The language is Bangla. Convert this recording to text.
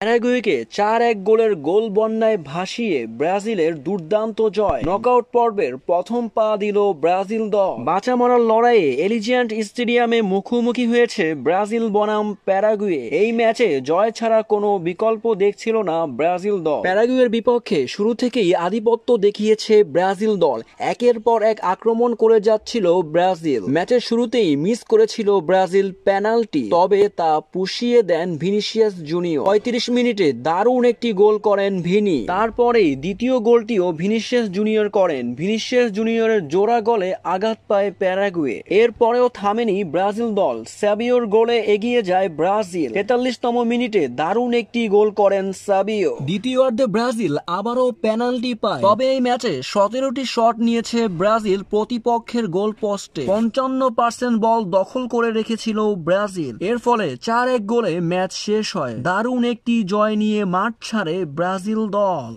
প্যারাগুয়েকে 4-1 গোলের গোল বন্যায় ভাসিয়ে ব্রাজিলের দুর্দান্ত জয়। নকআউট পর্বের প্রথম পা দিল ব্রাজিল দল। বাঁচা মরার লড়াইয়ে এলিজিয়ান্ট স্টেডিয়ামে মুখোমুখি হয়েছে ব্রাজিল বনাম প্যারাগুয়ে। এই ম্যাচে জয় ছাড়া কোনো বিকল্প দেখছিল না ব্রাজিল দল। প্যারাগুয়ের বিপক্ষে শুরু থেকেই আধিপত্য দেখিয়েছে ব্রাজিল দল। একের পর এক আক্রমণ করে যাচ্ছিল ব্রাজিল। ম্যাচের শুরুতেই মিস করেছিল ব্রাজিল পেনাল্টি, তবে তা পুষিয়ে দেন ভিনিসিয়াস জুনিয়র। 35 মিনিটে দারুণ একটি গোল করেন ভিনি। তারপরেই দ্বিতীয় গোলটিও ভিনিসিয়াস জুনিয়র করেন। ভিনিসিয়াস জুনিয়রের জোড়া গোলে আঘাত পায় প্যারাগুয়ে। এরপরেও থামেনি ব্রাজিল দল। সাবিওর গোলে এগিয়ে যায় ব্রাজিল। 43তম মিনিটে দারুণ একটি গোল করেন সাবিও। দ্বিতীয়ার্ধে ব্রাজিল আবারও পেনাল্টি পায়, তবে এই ম্যাচে 17টি শট নিয়েছে ব্রাজিল প্রতিপক্ষের গোল পোস্টে। 55% বল দখল করে রেখেছিল ব্রাজিল। এর ফলে 4-1 গোলে ম্যাচ শেষ হয়। দারুণ একটি জয় নিয়ে মাঠ ছাড়ে ব্রাজিল দল।